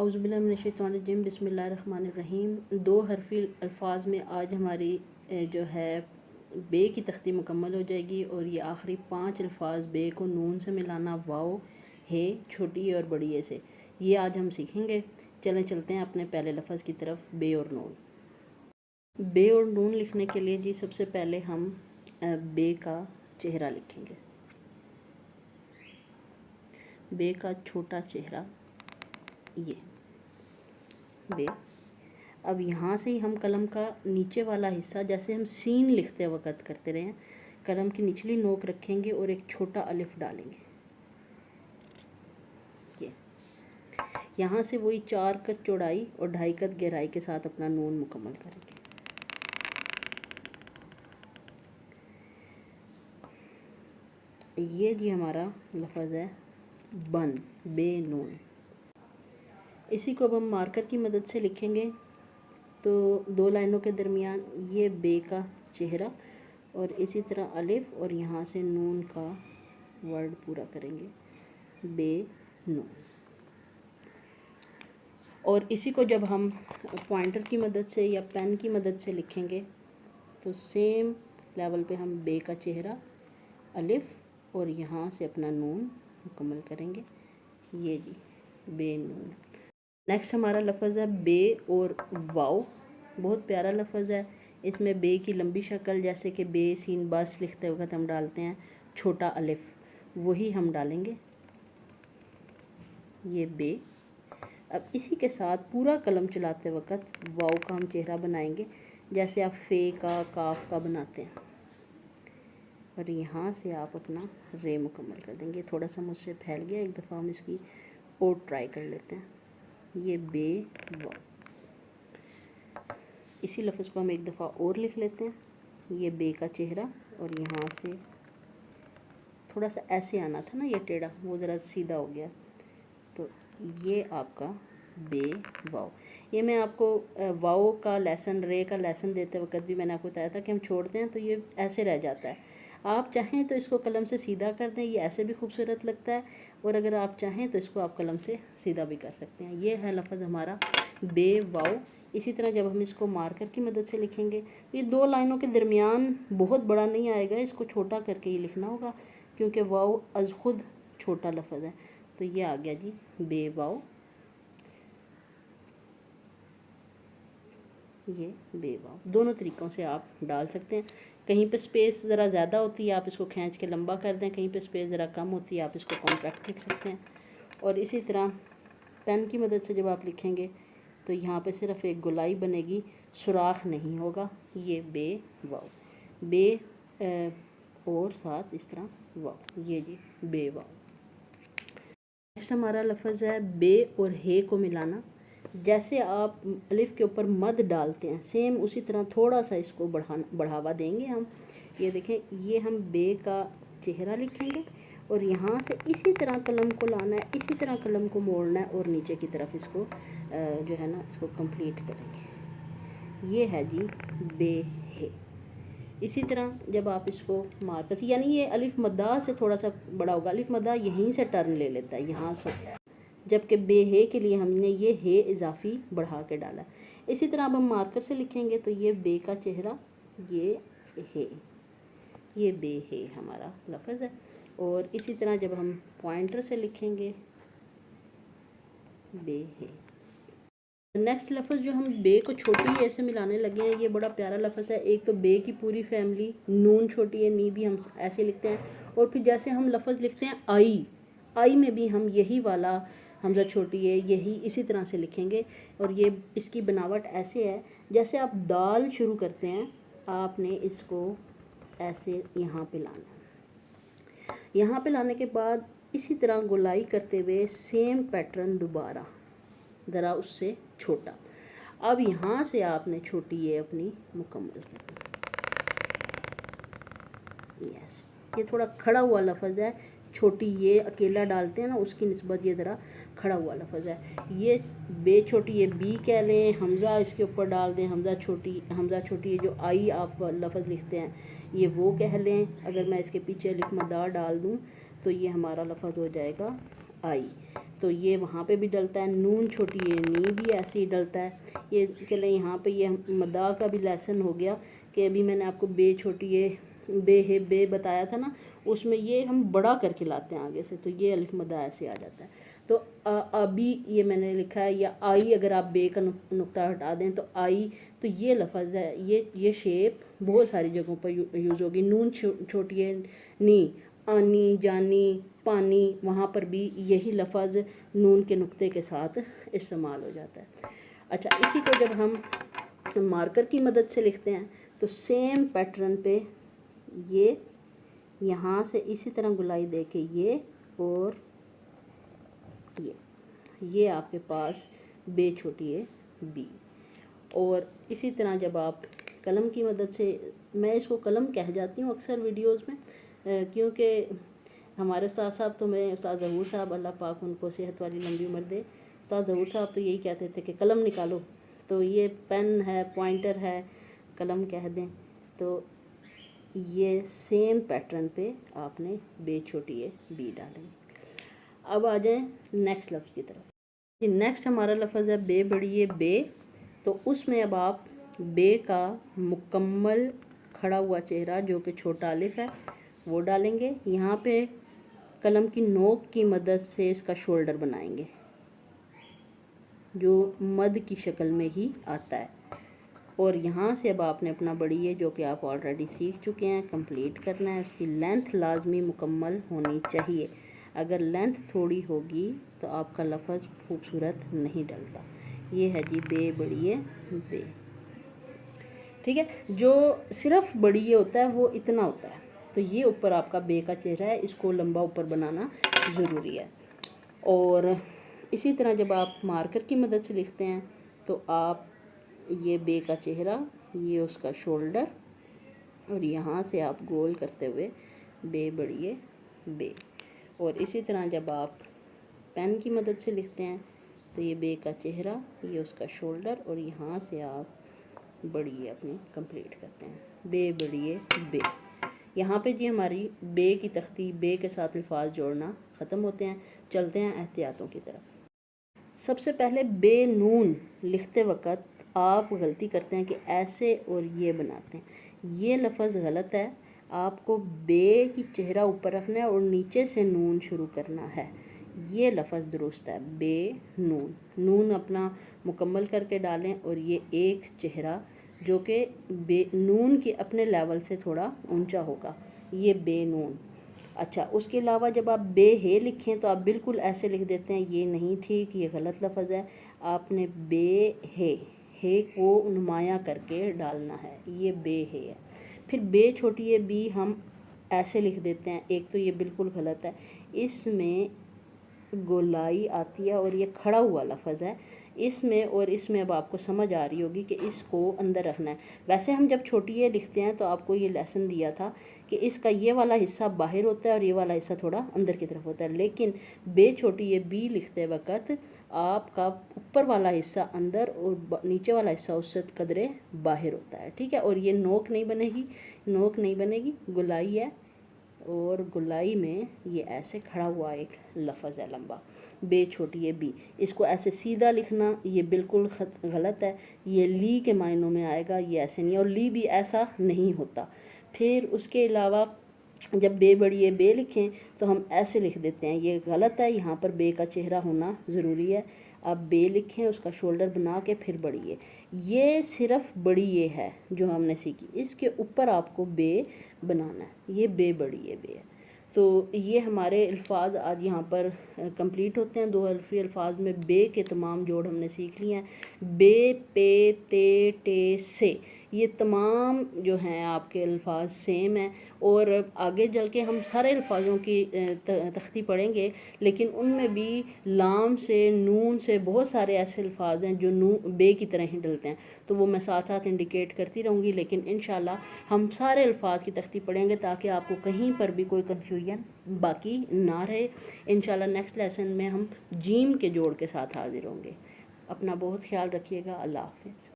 औज़ुबिल्लाहिमिनश्शैतानिर्रजीम बिस्मिल्लाहिर्रहमानिर्रहीम। दो हरफी अल्फाज में आज हमारी जो है बे की तख्ती मुकम्मल हो जाएगी और ये आखिरी 5 अल्फाज बे को नून से मिलाना, वाओ, हे, छोटी ए और बड़ी ए से, ये आज हम सीखेंगे। चलते हैं अपने पहले लफ्ज़ की तरफ, बे और नून। बे और नून लिखने के लिए जी सबसे पहले हम बे का चेहरा लिखेंगे। बे का छोटा चेहरा, ये बे। अब यहाँ से ही हम कलम का नीचे वाला हिस्सा, जैसे हम सीन लिखते वक्त करते रहे हैं, कलम की निचली नोक रखेंगे और एक छोटा अलिफ डालेंगे। ये यहाँ से वही 4 कत चौड़ाई और 2.5 कत गहराई के साथ अपना नून मुकम्मल करेंगे। ये जी हमारा लफ्ज़ है बन, बे नून। इसी को अब हम मार्कर की मदद से लिखेंगे। तो 2 लाइनों के दरमियान ये बे का चेहरा और इसी तरह अलिफ और यहाँ से नून का वर्ड पूरा करेंगे, बे नून। और इसी को जब हम पॉइंटर की मदद से या पेन की मदद से लिखेंगे तो सेम लेवल पे हम बे का चेहरा, अलिफ और यहाँ से अपना नून मुकम्मल करेंगे। ये जी बे नून। नेक्स्ट हमारा लफ्ज़ है बे और वाओ। बहुत प्यारा लफ्ज़ है। इसमें बे की लंबी शक्ल, जैसे कि बे सीन बस लिखते वक्त हम डालते हैं छोटा अलिफ, वही हम डालेंगे, ये बे। अब इसी के साथ पूरा कलम चलाते वक्त वाओ का हम चेहरा बनाएंगे, जैसे आप फे का, काफ का बनाते हैं। और यहाँ से आप अपना रे मुकम्मल कर देंगे। थोड़ा सा मुझसे फैल गया, एक दफ़ा हम इसकी और ट्राई कर लेते हैं। ये बे वाओ। इसी लफ्ज़ को हम एक दफ़ा और लिख लेते हैं। ये बे का चेहरा और यहाँ से थोड़ा सा ऐसे आना था ना, ये टेढ़ा, वो ज़रा सीधा हो गया। तो ये आपका बे वाओ। ये मैं आपको वाओ का लेसन, रे का लेसन देते वक्त भी मैंने आपको बताया था कि हम छोड़ते हैं तो ये ऐसे रह जाता है। आप चाहें तो इसको कलम से सीधा कर दें, ये ऐसे भी खूबसूरत लगता है। और अगर आप चाहें तो इसको आप कलम से सीधा भी कर सकते हैं। ये है लफ्ज़ हमारा बे वाओ। इसी तरह जब हम इसको मार्कर की मदद से लिखेंगे तो ये 2 लाइनों के दरमियान बहुत बड़ा नहीं आएगा, इसको छोटा करके ही लिखना होगा, क्योंकि वाओ अज़ खुद छोटा लफ्ज़ है। तो ये आ गया जी बे वाओ। ये बे वाओ। दोनों तरीक़ों से आप डाल सकते हैं। कहीं पे स्पेस ज़रा ज़्यादा होती है, आप इसको खींच के लंबा कर दें। कहीं पे स्पेस ज़रा कम होती है, आप इसको कॉम्पैक्ट लिख सकते हैं। और इसी तरह पेन की मदद से जब आप लिखेंगे तो यहाँ पे सिर्फ एक गोलाई बनेगी, सुराख नहीं होगा। ये बे वाओ, बे और साथ इस तरह वाओ। ये जी बे वाओ। नेक्स्ट हमारा लफ्ज़ है बे और हे को मिलाना। जैसे आप अलिफ के ऊपर मद डालते हैं, सेम उसी तरह थोड़ा सा इसको बढ़ावा देंगे हम। ये देखें, ये हम बे का चेहरा लिखेंगे और यहाँ से इसी तरह कलम को लाना है, इसी तरह कलम को मोड़ना है और नीचे की तरफ इसको जो है ना, इसको कंप्लीट करेंगे। ये है जी बे हे। इसी तरह जब आप इसको मार्कर से, यानी ये अलिफ मद्दा से थोड़ा सा बड़ा होगा, अलिफ मद्दा यहीं से टर्न ले लेता है, यहाँ से, जबकि बे हे के लिए हमने ये हे इजाफी बढ़ा के डाला। इसी तरह अब हम मार्कर से लिखेंगे तो ये बे का चेहरा, ये हे, ये बे हे हमारा लफ्ज़ है। और इसी तरह जब हम पॉइंटर से लिखेंगे बे हे। नेक्स्ट लफ्ज़ जो हम बे को छोटी ए से मिलाने लगे हैं, ये बड़ा प्यारा लफ्ज़ है। एक तो बे की पूरी फैमिली, नून छोटी ए, नी भी हम ऐसे लिखते हैं। और फिर जैसे हम लफ्ज़ लिखते हैं आई, आई में भी हम यही वाला हमज़ा छोटी ए, यही इसी तरह से लिखेंगे। और ये इसकी बनावट ऐसे है, जैसे आप दाल शुरू करते हैं, आपने इसको ऐसे यहाँ पे लाना है। यहाँ पे लाने के बाद इसी तरह गोलाई करते हुए सेम पैटर्न दोबारा, ज़रा उससे छोटा। अब यहाँ से आपने छोटी ये अपनी मुकम्मल करनी। यस, ये थोड़ा खड़ा हुआ लफ्ज़ है। छोटी ये अकेला डालते हैं ना, उसकी निस्बत ये ज़रा खड़ा हुआ लफ्ज़ है। ये बे छोटी ये बी कह लें, हमज़ा इसके ऊपर डाल दें, हमज़ा छोटी ये जो आई आप लफ्ज़ लिखते हैं, ये वो कह लें। अगर मैं इसके पीछे अलिफ मद्दा डाल दूँ तो ये हमारा लफ्ज़ हो जाएगा आई। तो ये वहाँ पे भी डलता है। नून छोटी ये नी भी ऐसे ही डलता है। ये चले यहाँ पे ये मदा का भी लेसन हो गया कि अभी मैंने आपको बे छोटी ये बे है बे बताया था ना, उसमें ये हम बड़ा करके लाते हैं आगे से, तो ये अलिफ मदा ऐसे आ जाता है। तो अभी ये मैंने लिखा है, या आई अगर आप बे का नुक्ता हटा दें तो आई, तो ये लफ्ज़ है, ये शेप बहुत सारी जगहों पर यूज़ होगी। नून छोटी है नी, आनी जानी पानी, वहाँ पर भी यही लफ्ज़ नून के नुक्ते के साथ इस्तेमाल हो जाता है। अच्छा, इसी को जब हम मार्कर की मदद से लिखते हैं तो सेम पैटर्न पे ये यहाँ से इसी तरह गुलाई दे के ये और ये आपके पास बे छोटी है बी। और इसी तरह जब आप कलम की मदद से, मैं इसको कलम कह जाती हूँ अक्सर वीडियोस में, क्योंकि हमारे उस्ताद साहब, तो मैं उस्ताद ज़हूर साहब, अल्लाह पाक उनको सेहत वाली लंबी उम्र दे, उस्ताद ज़हूर साहब तो यही कहते थे कि कलम निकालो, तो ये पेन है, पॉइंटर है, कलम कह दें। तो ये सेम पैटर्न पे आपने बे छोटी है बी डालेंगे। अब आ जाए नेक्स्ट लफ्ज़ की तरफ। जी, नेक्स्ट हमारा लफ्ज़ है बे बड़ी है बे। तो उसमें अब आप बे का मुकम्मल खड़ा हुआ चेहरा जो कि छोटा अलिफ है वो डालेंगे। यहाँ पे कलम की नोक की मदद से इसका शोल्डर बनाएंगे जो मद की शक्ल में ही आता है। और यहाँ से अब आपने अपना बड़ी है जो कि आप ऑलरेडी सीख चुके हैं, कंप्लीट करना है। उसकी लेंथ लाजमी मुकम्मल होनी चाहिए। अगर लेंथ थोड़ी होगी तो आपका लफ्ज़ खूबसूरत नहीं डलता। ये है जी बे बड़ी है बे। ठीक है, जो सिर्फ बड़ी ये होता है वो इतना होता है, तो ये ऊपर आपका बे का चेहरा है, इसको लंबा ऊपर बनाना ज़रूरी है। और इसी तरह जब आप मार्कर की मदद से लिखते हैं तो आप ये बे का चेहरा, ये उसका शोल्डर, और यहाँ से आप गोल करते हुए बे बड़ी है बे। और इसी तरह जब आप पेन की मदद से लिखते हैं तो ये बे का चेहरा, ये उसका शोल्डर, और यहाँ से आप बड़ी अपनी कंप्लीट करते हैं बे बड़ी है बे। यहाँ पे जी हमारी बे की तख्ती, बे के साथ अल्फाज जोड़ना ख़त्म होते हैं। चलते हैं एहतियातों की तरफ। सबसे पहले बे नून लिखते वक्त आप गलती करते हैं कि ऐसे और ये बनाते हैं, ये लफ्ज़ गलत है। आपको बे की चेहरा ऊपर रखना है और नीचे से नून शुरू करना है, ये लफ्ज़ दुरुस्त है। बे नून, नून अपना मुकम्मल करके डालें, और ये एक चेहरा जो कि बे नून के अपने लेवल से थोड़ा ऊंचा होगा, ये बे नून। अच्छा, उसके अलावा जब आप बे हे लिखें तो आप बिल्कुल ऐसे लिख देते हैं, ये नहीं ठीक, ये गलत लफ्ज़ है। आपने बे हे को नुमाया करके डालना है, ये बे हे है। फिर बे छोटी है बी हम ऐसे लिख देते हैं, एक तो ये बिल्कुल गलत है, इसमें गोलाई आती है और ये खड़ा हुआ लफ्ज़ है इसमें, और इसमें अब आपको समझ आ रही होगी कि इसको अंदर रखना है। वैसे हम जब छोटी ये लिखते हैं तो आपको ये लेसन दिया था कि इसका ये वाला हिस्सा बाहर होता है और ये वाला हिस्सा थोड़ा अंदर की तरफ होता है, लेकिन बे छोटी ये बी लिखते वक्त आपका ऊपर वाला हिस्सा अंदर और नीचे वाला हिस्सा उससे कदरे बाहर होता है। ठीक है, और ये नोक नहीं बनेगी, नोक नहीं बनेगी, गुलाई है, और गुलाई में ये ऐसे खड़ा हुआ एक लफ्ज़ है लंबा, बे छोटी है बी। इसको ऐसे सीधा लिखना ये बिल्कुल गलत है, ये ली के मायनों में आएगा, ये ऐसे नहीं, और ली भी ऐसा नहीं होता। फिर उसके अलावा जब बे बड़ी है बे लिखें तो हम ऐसे लिख देते हैं, ये गलत है, यहाँ पर बे का चेहरा होना ज़रूरी है। अब बे लिखें, उसका शोल्डर बना के फिर बड़ी है, ये सिर्फ बड़ी ये है जो हमने सीखी, इसके ऊपर आपको बे बनाना है, ये बे बड़ी है बे है। तो ये हमारे अल्फाज आज यहाँ पर कंप्लीट होते हैं। दो हल्फी अल्फाज में बे के तमाम जोड़ हमने सीख लिए हैं। बे पे ते टे से, ये तमाम जो हैं आपके अल्फाज सेम हैं, और आगे चल के हम सारे अल्फाजों की तख्ती पढ़ेंगे, लेकिन उनमें भी लाम से नून से बहुत सारे ऐसे अल्फाज हैं जो बे की तरह ही डलते हैं, तो वो मैं साथ साथ इंडिकेट करती रहूँगी। लेकिन इंशाल्लाह हम सारे अल्फाज की तख्ती पढ़ेंगे ताकि आपको कहीं पर भी कोई कन्फ्यूजन बाकी ना रहे। इंशाल्लाह नेक्स्ट लेसन में हम जीम के जोड़ के साथ हाजिर होंगे। अपना बहुत ख्याल रखिएगा। अल्लाह हाफ़िज़।